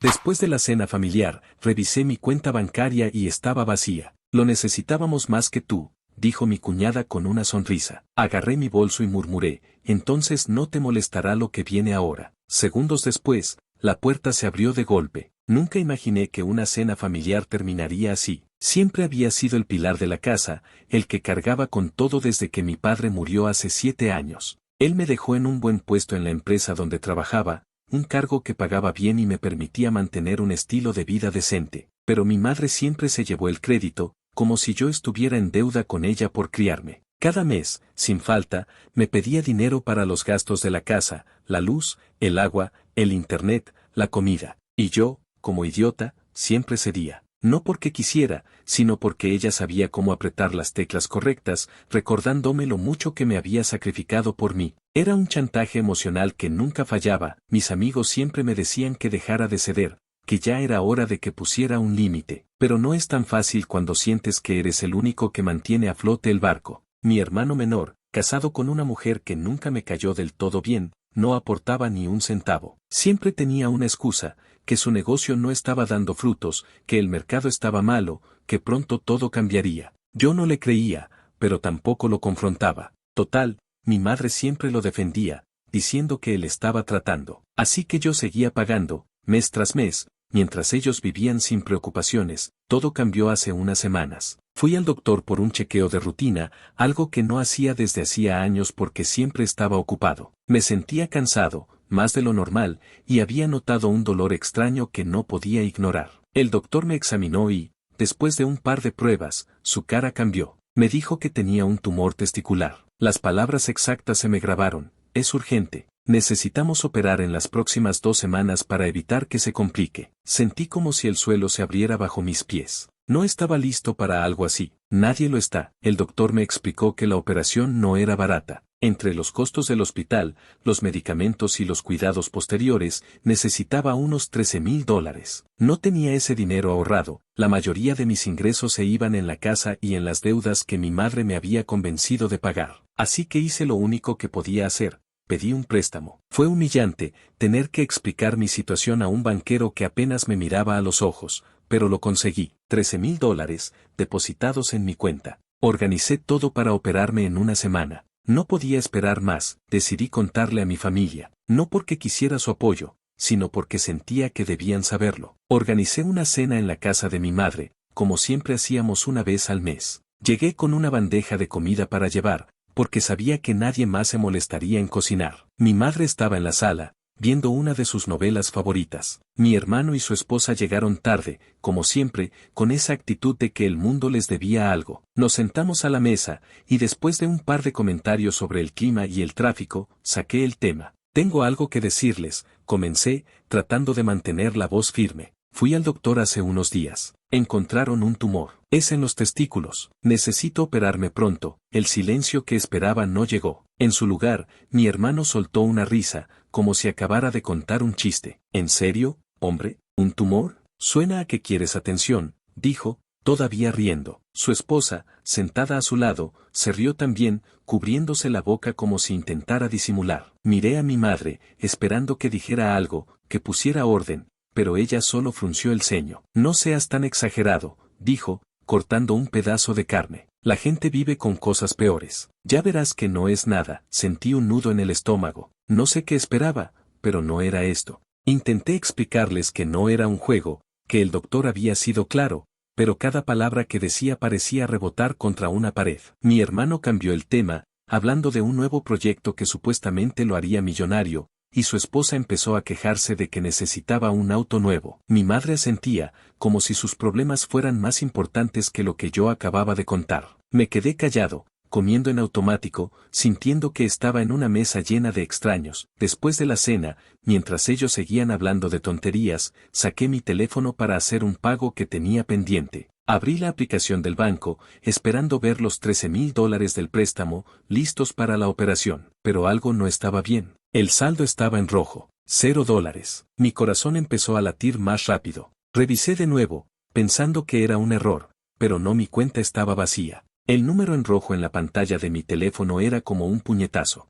Después de la cena familiar, revisé mi cuenta bancaria y estaba vacía. Lo necesitábamos más que tú, dijo mi cuñada con una sonrisa. Agarré mi bolso y murmuré, entonces no te molestará lo que viene ahora. Segundos después, la puerta se abrió de golpe. Nunca imaginé que una cena familiar terminaría así. Siempre había sido el pilar de la casa, el que cargaba con todo desde que mi padre murió hace 7 años. Él me dejó en un buen puesto en la empresa donde trabajaba, un cargo que pagaba bien y me permitía mantener un estilo de vida decente, pero mi madre siempre se llevó el crédito, como si yo estuviera en deuda con ella por criarme. Cada mes, sin falta, me pedía dinero para los gastos de la casa, la luz, el agua, el internet, la comida, y yo, como idiota, siempre cedía. No porque quisiera, sino porque ella sabía cómo apretar las teclas correctas, recordándome lo mucho que me había sacrificado por mí. Era un chantaje emocional que nunca fallaba. Mis amigos siempre me decían que dejara de ceder, que ya era hora de que pusiera un límite. Pero no es tan fácil cuando sientes que eres el único que mantiene a flote el barco. Mi hermano menor, casado con una mujer que nunca me cayó del todo bien, no aportaba ni un centavo. Siempre tenía una excusa, que su negocio no estaba dando frutos, que el mercado estaba malo, que pronto todo cambiaría. Yo no le creía, pero tampoco lo confrontaba. Total, mi madre siempre lo defendía, diciendo que él estaba tratando. Así que yo seguía pagando, mes tras mes, mientras ellos vivían sin preocupaciones. Todo cambió hace unas semanas. Fui al doctor por un chequeo de rutina, algo que no hacía desde hacía años porque siempre estaba ocupado. Me sentía cansado, más de lo normal, y había notado un dolor extraño que no podía ignorar. El doctor me examinó y, después de un par de pruebas, su cara cambió. Me dijo que tenía un tumor testicular. Las palabras exactas se me grabaron: es urgente. Necesitamos operar en las próximas 2 semanas para evitar que se complique. Sentí como si el suelo se abriera bajo mis pies. No estaba listo para algo así. Nadie lo está. El doctor me explicó que la operación no era barata. Entre los costos del hospital, los medicamentos y los cuidados posteriores, necesitaba unos $13,000. No tenía ese dinero ahorrado. La mayoría de mis ingresos se iban en la casa y en las deudas que mi madre me había convencido de pagar. Así que hice lo único que podía hacer. Pedí un préstamo. Fue humillante tener que explicar mi situación a un banquero que apenas me miraba a los ojos, pero lo conseguí. $13,000, depositados en mi cuenta. Organicé todo para operarme en una semana. No podía esperar más. Decidí contarle a mi familia, no porque quisiera su apoyo, sino porque sentía que debían saberlo. Organicé una cena en la casa de mi madre, como siempre hacíamos una vez al mes. Llegué con una bandeja de comida para llevar, porque sabía que nadie más se molestaría en cocinar. Mi madre estaba en la sala, viendo una de sus novelas favoritas. Mi hermano y su esposa llegaron tarde, como siempre, con esa actitud de que el mundo les debía algo. Nos sentamos a la mesa, y después de un par de comentarios sobre el clima y el tráfico, saqué el tema. Tengo algo que decirles, comencé, tratando de mantener la voz firme. Fui al doctor hace unos días. Encontraron un tumor. Es en los testículos. Necesito operarme pronto. El silencio que esperaba no llegó. En su lugar, mi hermano soltó una risa, como si acabara de contar un chiste. ¿En serio, hombre? ¿Un tumor? Suena a que quieres atención, dijo, todavía riendo. Su esposa, sentada a su lado, se rió también, cubriéndose la boca como si intentara disimular. Miré a mi madre, esperando que dijera algo, que pusiera orden, pero ella solo frunció el ceño. No seas tan exagerado, dijo, cortando un pedazo de carne. La gente vive con cosas peores. Ya verás que no es nada. Sentí un nudo en el estómago. No sé qué esperaba, pero no era esto. Intenté explicarles que no era un juego, que el doctor había sido claro, pero cada palabra que decía parecía rebotar contra una pared. Mi hermano cambió el tema, hablando de un nuevo proyecto que supuestamente lo haría millonario, y su esposa empezó a quejarse de que necesitaba un auto nuevo. Mi madre asentía, como si sus problemas fueran más importantes que lo que yo acababa de contar. Me quedé callado, comiendo en automático, sintiendo que estaba en una mesa llena de extraños. Después de la cena, mientras ellos seguían hablando de tonterías, saqué mi teléfono para hacer un pago que tenía pendiente. Abrí la aplicación del banco, esperando ver los $13,000 del préstamo, listos para la operación. Pero algo no estaba bien. El saldo estaba en rojo. $0. Mi corazón empezó a latir más rápido. Revisé de nuevo, pensando que era un error, pero no, mi cuenta estaba vacía. El número en rojo en la pantalla de mi teléfono era como un puñetazo.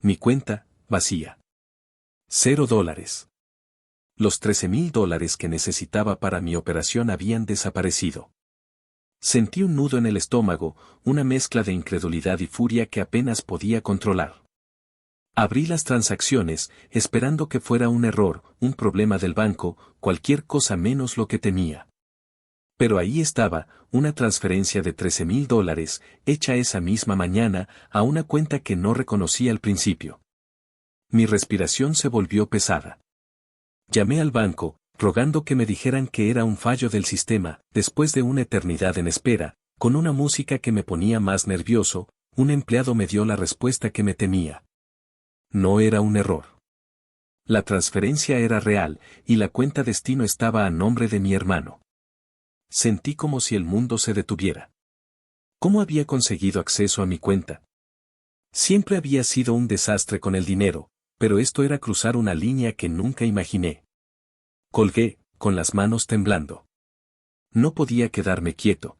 Mi cuenta, vacía. $0. Los $13,000 que necesitaba para mi operación habían desaparecido. Sentí un nudo en el estómago, una mezcla de incredulidad y furia que apenas podía controlar. Abrí las transacciones, esperando que fuera un error, un problema del banco, cualquier cosa menos lo que temía. Pero ahí estaba, una transferencia de $13,000, hecha esa misma mañana, a una cuenta que no reconocí al principio. Mi respiración se volvió pesada. Llamé al banco, rogando que me dijeran que era un fallo del sistema. Después de una eternidad en espera, con una música que me ponía más nervioso, un empleado me dio la respuesta que me temía. No era un error. La transferencia era real, y la cuenta destino estaba a nombre de mi hermano. Sentí como si el mundo se detuviera. ¿Cómo había conseguido acceso a mi cuenta? Siempre había sido un desastre con el dinero, pero esto era cruzar una línea que nunca imaginé. Colgué, con las manos temblando. No podía quedarme quieto.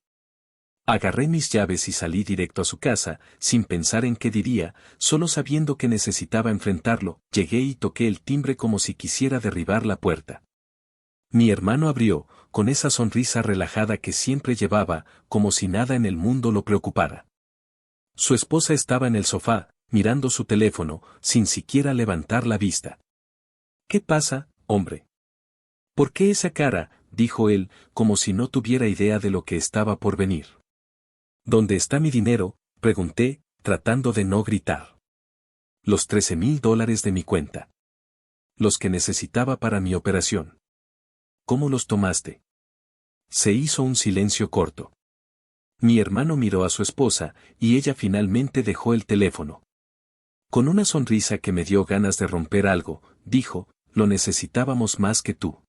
Agarré mis llaves y salí directo a su casa, sin pensar en qué diría, solo sabiendo que necesitaba enfrentarlo. Llegué y toqué el timbre como si quisiera derribar la puerta. Mi hermano abrió, con esa sonrisa relajada que siempre llevaba, como si nada en el mundo lo preocupara. Su esposa estaba en el sofá, mirando su teléfono, sin siquiera levantar la vista. ¿Qué pasa, hombre? ¿Por qué esa cara?, dijo él, como si no tuviera idea de lo que estaba por venir. ¿Dónde está mi dinero?, pregunté, tratando de no gritar. Los $13,000 de mi cuenta. Los que necesitaba para mi operación. ¿Cómo los tomaste? Se hizo un silencio corto. Mi hermano miró a su esposa, y ella finalmente dejó el teléfono. Con una sonrisa que me dio ganas de romper algo, dijo, lo necesitábamos más que tú.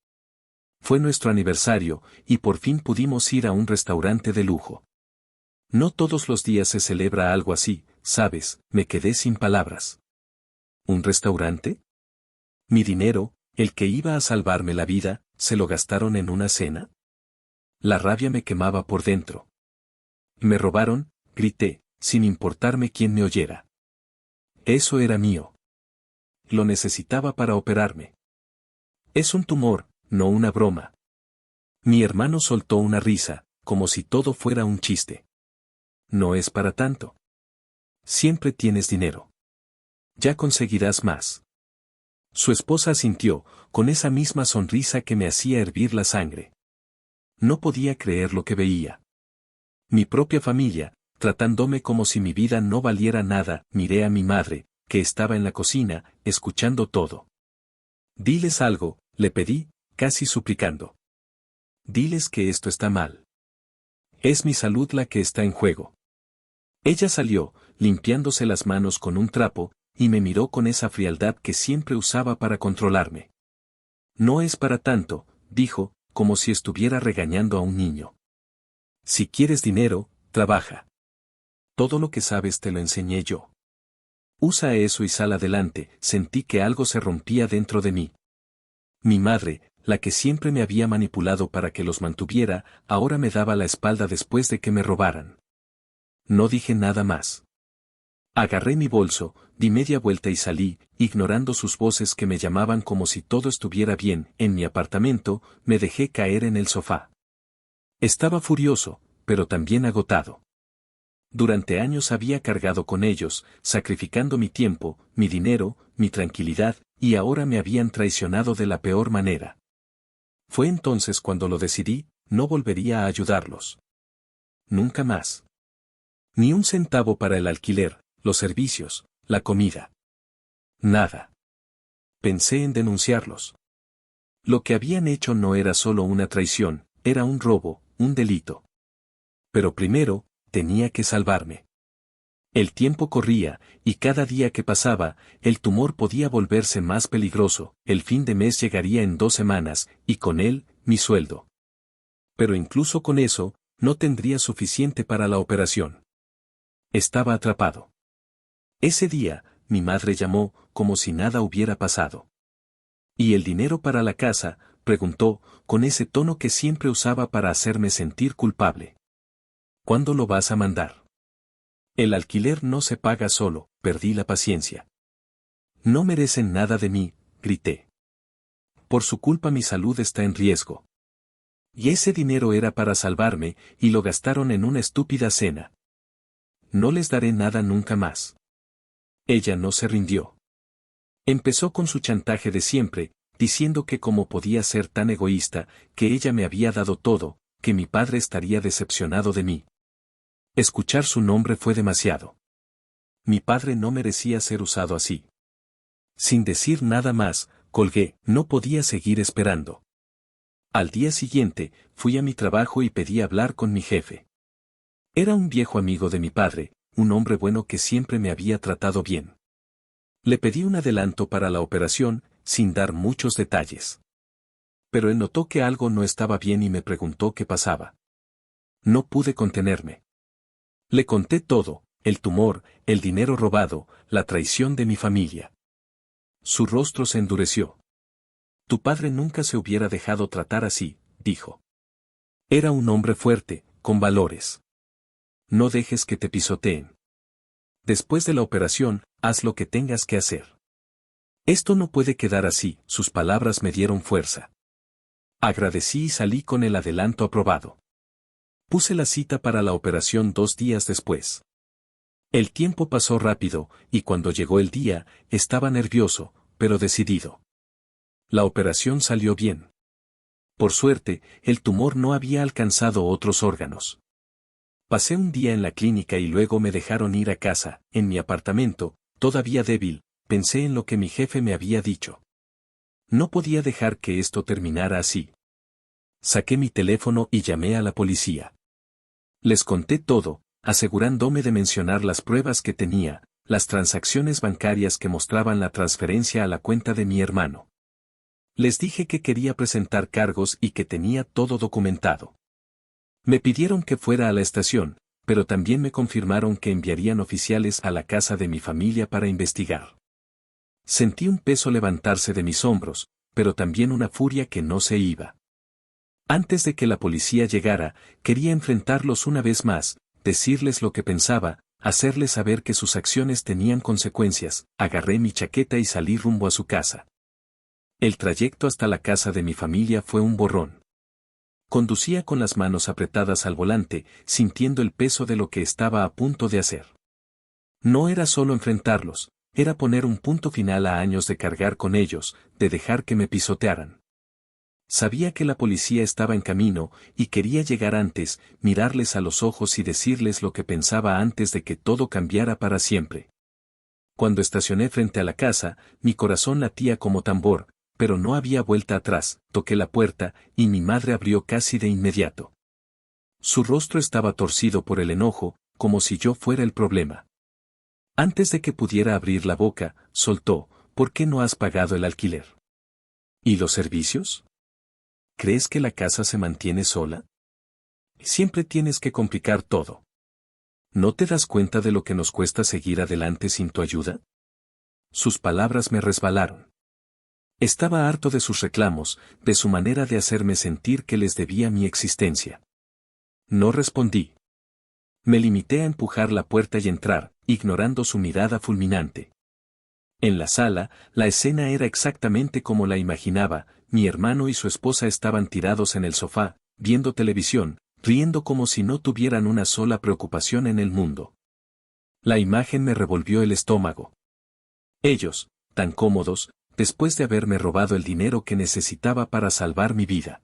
Fue nuestro aniversario, y por fin pudimos ir a un restaurante de lujo. No todos los días se celebra algo así, ¿sabes? Me quedé sin palabras. ¿Un restaurante? Mi dinero, el que iba a salvarme la vida, ¿se lo gastaron en una cena? La rabia me quemaba por dentro. Me robaron, grité, sin importarme quién me oyera. Eso era mío. Lo necesitaba para operarme. Es un tumor, no una broma. Mi hermano soltó una risa, como si todo fuera un chiste. No es para tanto. Siempre tienes dinero. Ya conseguirás más. Su esposa asintió, con esa misma sonrisa que me hacía hervir la sangre. No podía creer lo que veía. Mi propia familia, tratándome como si mi vida no valiera nada. Miré a mi madre, que estaba en la cocina, escuchando todo. Diles algo, le pedí, casi suplicando. Diles que esto está mal. Es mi salud la que está en juego. Ella salió, limpiándose las manos con un trapo, y me miró con esa frialdad que siempre usaba para controlarme. No es para tanto, dijo, como si estuviera regañando a un niño. Si quieres dinero, trabaja. Todo lo que sabes te lo enseñé yo. Usa eso y sal adelante. Sentí que algo se rompía dentro de mí. Mi madre, la que siempre me había manipulado para que los mantuviera, ahora me daba la espalda después de que me robaran. No dije nada más. Agarré mi bolso, di media vuelta y salí, ignorando sus voces que me llamaban como si todo estuviera bien. En mi apartamento, me dejé caer en el sofá. Estaba furioso, pero también agotado. Durante años había cargado con ellos, sacrificando mi tiempo, mi dinero, mi tranquilidad, y ahora me habían traicionado de la peor manera. Fue entonces cuando lo decidí, no volvería a ayudarlos. Nunca más. Ni un centavo para el alquiler, los servicios, la comida. Nada. Pensé en denunciarlos. Lo que habían hecho no era solo una traición, era un robo, un delito. Pero primero, tenía que salvarme. El tiempo corría, y cada día que pasaba, el tumor podía volverse más peligroso. El fin de mes llegaría en 2 semanas, y con él, mi sueldo. Pero incluso con eso, no tendría suficiente para la operación. Estaba atrapado. Ese día, mi madre llamó, como si nada hubiera pasado. ¿Y el dinero para la casa?, preguntó, con ese tono que siempre usaba para hacerme sentir culpable. ¿Cuándo lo vas a mandar? El alquiler no se paga solo. Perdí la paciencia. No merecen nada de mí, grité. Por su culpa mi salud está en riesgo. Y ese dinero era para salvarme, y lo gastaron en una estúpida cena. No les daré nada nunca más. Ella no se rindió. Empezó con su chantaje de siempre, diciendo que cómo podía ser tan egoísta, que ella me había dado todo, que mi padre estaría decepcionado de mí. Escuchar su nombre fue demasiado. Mi padre no merecía ser usado así. Sin decir nada más, colgué, no podía seguir esperando. Al día siguiente, fui a mi trabajo y pedí hablar con mi jefe. Era un viejo amigo de mi padre, un hombre bueno que siempre me había tratado bien. Le pedí un adelanto para la operación, sin dar muchos detalles. Pero él notó que algo no estaba bien y me preguntó qué pasaba. No pude contenerme. Le conté todo, el tumor, el dinero robado, la traición de mi familia. Su rostro se endureció. Tu padre nunca se hubiera dejado tratar así, dijo. Era un hombre fuerte, con valores. No dejes que te pisoteen. Después de la operación, haz lo que tengas que hacer. Esto no puede quedar así, sus palabras me dieron fuerza. Agradecí y salí con el adelanto aprobado. Puse la cita para la operación 2 días después. El tiempo pasó rápido, y cuando llegó el día, estaba nervioso, pero decidido. La operación salió bien. Por suerte, el tumor no había alcanzado otros órganos. Pasé un día en la clínica y luego me dejaron ir a casa, en mi apartamento, todavía débil, pensé en lo que mi jefe me había dicho. No podía dejar que esto terminara así. Saqué mi teléfono y llamé a la policía. Les conté todo, asegurándome de mencionar las pruebas que tenía, las transacciones bancarias que mostraban la transferencia a la cuenta de mi hermano. Les dije que quería presentar cargos y que tenía todo documentado. Me pidieron que fuera a la estación, pero también me confirmaron que enviarían oficiales a la casa de mi familia para investigar. Sentí un peso levantarse de mis hombros, pero también una furia que no se iba. Antes de que la policía llegara, quería enfrentarlos una vez más, decirles lo que pensaba, hacerles saber que sus acciones tenían consecuencias. Agarré mi chaqueta y salí rumbo a su casa. El trayecto hasta la casa de mi familia fue un borrón. Conducía con las manos apretadas al volante, sintiendo el peso de lo que estaba a punto de hacer. No era solo enfrentarlos, era poner un punto final a años de cargar con ellos, de dejar que me pisotearan. Sabía que la policía estaba en camino, y quería llegar antes, mirarles a los ojos y decirles lo que pensaba antes de que todo cambiara para siempre. Cuando estacioné frente a la casa, mi corazón latía como tambor, pero no había vuelta atrás. Toqué la puerta, y mi madre abrió casi de inmediato. Su rostro estaba torcido por el enojo, como si yo fuera el problema. Antes de que pudiera abrir la boca, soltó, ¿por qué no has pagado el alquiler? ¿Y los servicios? ¿Crees que la casa se mantiene sola? Siempre tienes que complicar todo. ¿No te das cuenta de lo que nos cuesta seguir adelante sin tu ayuda? Sus palabras me resbalaron. Estaba harto de sus reclamos, de su manera de hacerme sentir que les debía mi existencia. No respondí. Me limité a empujar la puerta y entrar, ignorando su mirada fulminante. En la sala, la escena era exactamente como la imaginaba. Mi hermano y su esposa estaban tirados en el sofá, viendo televisión, riendo como si no tuvieran una sola preocupación en el mundo. La imagen me revolvió el estómago. Ellos, tan cómodos, después de haberme robado el dinero que necesitaba para salvar mi vida.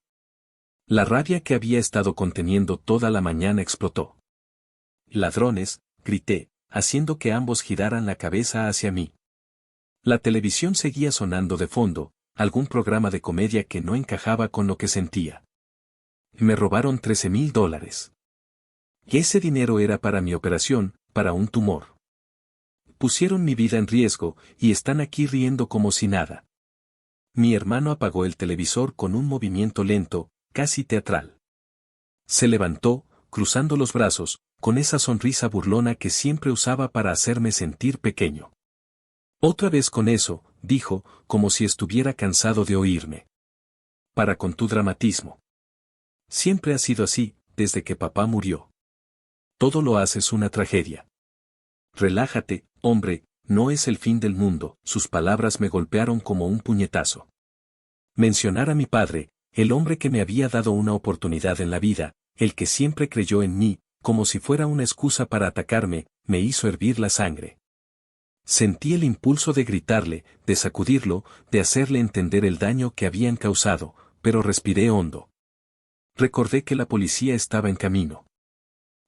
La rabia que había estado conteniendo toda la mañana explotó. Ladrones, grité, haciendo que ambos giraran la cabeza hacia mí. La televisión seguía sonando de fondo, algún programa de comedia que no encajaba con lo que sentía. Me robaron $13,000. Y ese dinero era para mi operación, para un tumor. Pusieron mi vida en riesgo, y están aquí riendo como si nada. Mi hermano apagó el televisor con un movimiento lento, casi teatral. Se levantó, cruzando los brazos, con esa sonrisa burlona que siempre usaba para hacerme sentir pequeño. Otra vez con eso, dijo, como si estuviera cansado de oírme. Para con tu dramatismo. Siempre ha sido así, desde que papá murió. Todo lo haces una tragedia. Relájate, hombre, no es el fin del mundo. Sus palabras me golpearon como un puñetazo. Mencionar a mi padre, el hombre que me había dado una oportunidad en la vida, el que siempre creyó en mí, como si fuera una excusa para atacarme, me hizo hervir la sangre. Sentí el impulso de gritarle, de sacudirlo, de hacerle entender el daño que habían causado, pero respiré hondo. Recordé que la policía estaba en camino.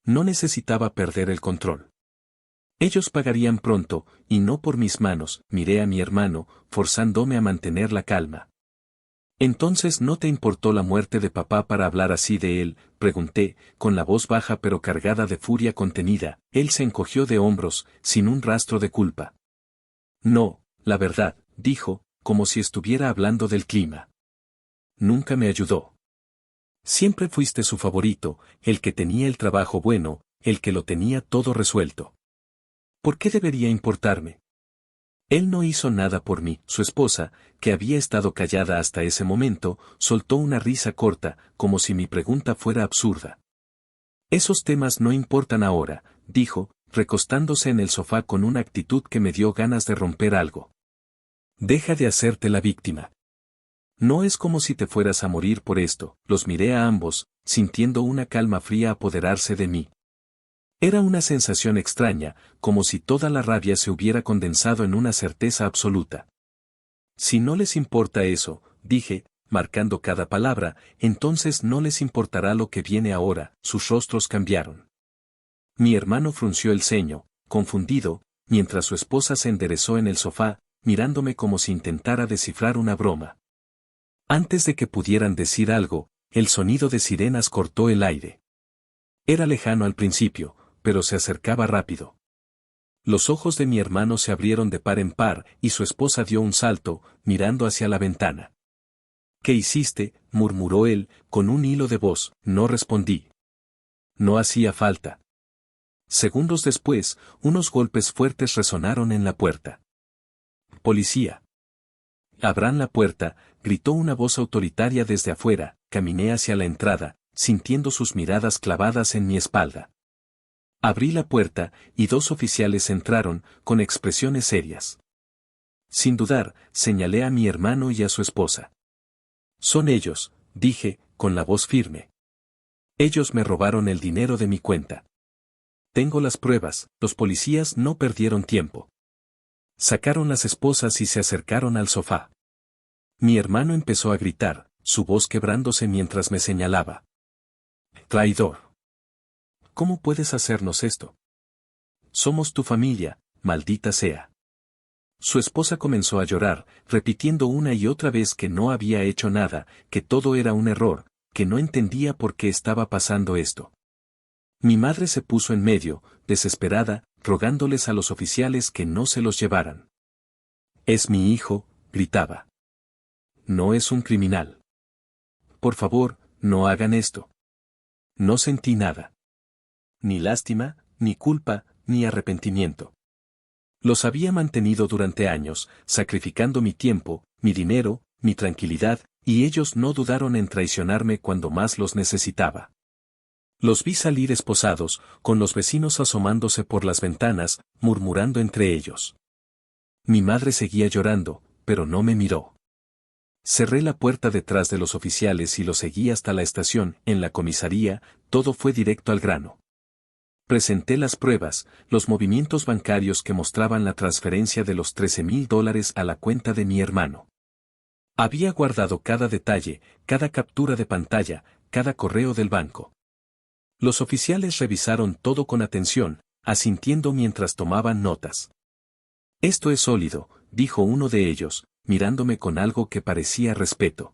No necesitaba perder el control. Ellos pagarían pronto, y no por mis manos. Miré a mi hermano, forzándome a mantener la calma. «¿Entonces no te importó la muerte de papá para hablar así de él?», pregunté, con la voz baja pero cargada de furia contenida. Él se encogió de hombros, sin un rastro de culpa. «No, la verdad», dijo, como si estuviera hablando del clima. «Nunca me ayudó. Siempre fuiste su favorito, el que tenía el trabajo bueno, el que lo tenía todo resuelto. ¿Por qué debería importarme? Él no hizo nada por mí». Su esposa, que había estado callada hasta ese momento, soltó una risa corta, como si mi pregunta fuera absurda. «Esos temas no importan ahora», dijo, recostándose en el sofá con una actitud que me dio ganas de romper algo. «Deja de hacerte la víctima. No es como si te fueras a morir por esto». Los miré a ambos, sintiendo una calma fría apoderarse de mí. Era una sensación extraña, como si toda la rabia se hubiera condensado en una certeza absoluta. «Si no les importa eso», dije, marcando cada palabra, «entonces no les importará lo que viene ahora». Sus rostros cambiaron. Mi hermano frunció el ceño, confundido, mientras su esposa se enderezó en el sofá, mirándome como si intentara descifrar una broma. Antes de que pudieran decir algo, el sonido de sirenas cortó el aire. Era lejano al principio, pero se acercaba rápido. Los ojos de mi hermano se abrieron de par en par, y su esposa dio un salto, mirando hacia la ventana. «¿Qué hiciste?», murmuró él, con un hilo de voz. No respondí. No hacía falta. Segundos después, unos golpes fuertes resonaron en la puerta. «Policía». «Abran la puerta», gritó una voz autoritaria desde afuera. Caminé hacia la entrada, sintiendo sus miradas clavadas en mi espalda. Abrí la puerta, y dos oficiales entraron, con expresiones serias. Sin dudar, señalé a mi hermano y a su esposa. «Son ellos», dije, con la voz firme. «Ellos me robaron el dinero de mi cuenta. Tengo las pruebas». Los policías no perdieron tiempo. Sacaron las esposas y se acercaron al sofá. Mi hermano empezó a gritar, su voz quebrándose mientras me señalaba. «Traidor. ¿Cómo puedes hacernos esto? Somos tu familia, maldita sea». Su esposa comenzó a llorar, repitiendo una y otra vez que no había hecho nada, que todo era un error, que no entendía por qué estaba pasando esto. Mi madre se puso en medio, desesperada, rogándoles a los oficiales que no se los llevaran. «Es mi hijo», gritaba. «No es un criminal. Por favor, no hagan esto». No sentí nada. Ni lástima, ni culpa, ni arrepentimiento. Los había mantenido durante años, sacrificando mi tiempo, mi dinero, mi tranquilidad, y ellos no dudaron en traicionarme cuando más los necesitaba. Los vi salir esposados, con los vecinos asomándose por las ventanas, murmurando entre ellos. Mi madre seguía llorando, pero no me miró. Cerré la puerta detrás de los oficiales y los seguí hasta la estación. En la comisaría, todo fue directo al grano. Presenté las pruebas, los movimientos bancarios que mostraban la transferencia de los $13,000 a la cuenta de mi hermano. Había guardado cada detalle, cada captura de pantalla, cada correo del banco. Los oficiales revisaron todo con atención, asintiendo mientras tomaban notas. «Esto es sólido», dijo uno de ellos, mirándome con algo que parecía respeto.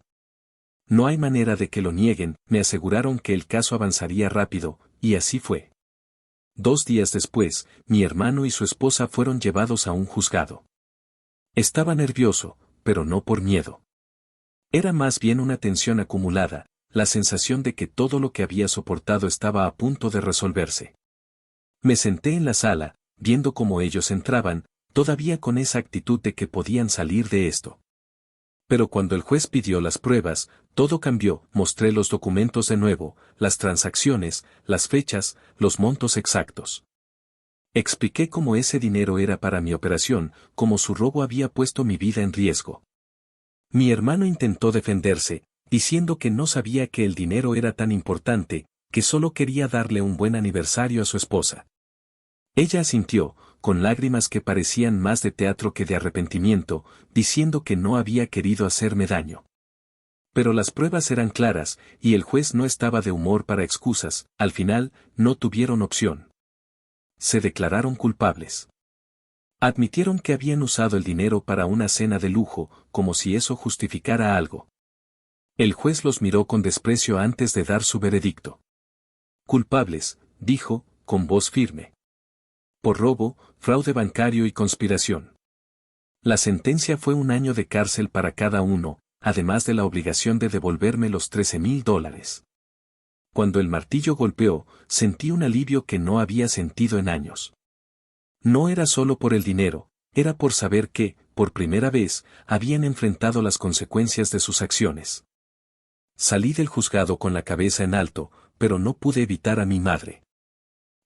«No hay manera de que lo nieguen», me aseguraron que el caso avanzaría rápido, y así fue. 2 días después, mi hermano y su esposa fueron llevados a un juzgado. Estaba nervioso, pero no por miedo. Era más bien una tensión acumulada, la sensación de que todo lo que había soportado estaba a punto de resolverse. Me senté en la sala, viendo cómo ellos entraban, todavía con esa actitud de que podían salir de esto. Pero cuando el juez pidió las pruebas, todo cambió. Mostré los documentos de nuevo, las transacciones, las fechas, los montos exactos. Expliqué cómo ese dinero era para mi operación, cómo su robo había puesto mi vida en riesgo. Mi hermano intentó defenderse, diciendo que no sabía que el dinero era tan importante, que solo quería darle un buen aniversario a su esposa. Ella asintió, con lágrimas que parecían más de teatro que de arrepentimiento, diciendo que no había querido hacerme daño. Pero las pruebas eran claras, y el juez no estaba de humor para excusas. Al final, no tuvieron opción. Se declararon culpables. Admitieron que habían usado el dinero para una cena de lujo, como si eso justificara algo. El juez los miró con desprecio antes de dar su veredicto. Culpables, dijo, con voz firme. Por robo, fraude bancario y conspiración. La sentencia fue 1 año de cárcel para cada uno, además de la obligación de devolverme los $13,000. Cuando el martillo golpeó, sentí un alivio que no había sentido en años. No era solo por el dinero, era por saber que, por primera vez, habían enfrentado las consecuencias de sus acciones. Salí del juzgado con la cabeza en alto, pero no pude evitar a mi madre.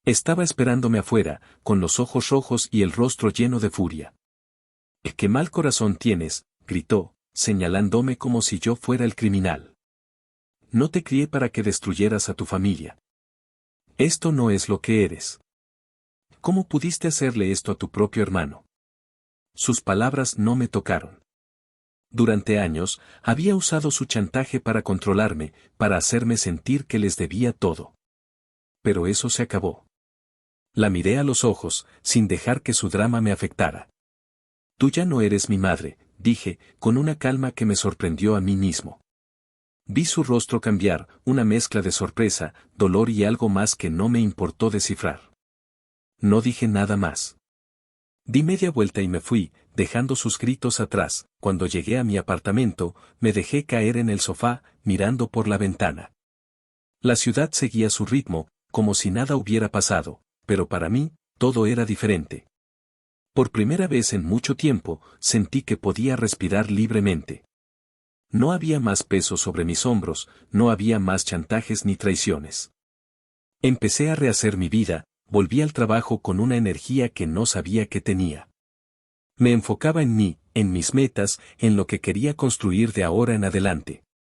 Estaba esperándome afuera, con los ojos rojos y el rostro lleno de furia. «¡Qué mal corazón tienes!», gritó, señalándome como si yo fuera el criminal. «No te crié para que destruyeras a tu familia. Esto no es lo que eres. ¿Cómo pudiste hacerle esto a tu propio hermano?». Sus palabras no me tocaron. Durante años, había usado su chantaje para controlarme, para hacerme sentir que les debía todo. Pero eso se acabó. La miré a los ojos, sin dejar que su drama me afectara. «Tú ya no eres mi madre», dije, con una calma que me sorprendió a mí mismo. Vi su rostro cambiar, una mezcla de sorpresa, dolor y algo más que no me importó descifrar. No dije nada más. Di media vuelta y me fui, dejando sus gritos atrás. Cuando llegué a mi apartamento, me dejé caer en el sofá, mirando por la ventana. La ciudad seguía su ritmo, como si nada hubiera pasado, pero para mí, todo era diferente. Por primera vez en mucho tiempo, sentí que podía respirar libremente. No había más peso sobre mis hombros, no había más chantajes ni traiciones. Empecé a rehacer mi vida, volví al trabajo con una energía que no sabía que tenía. Me enfocaba en mí, en mis metas, en lo que quería construir de ahora en adelante.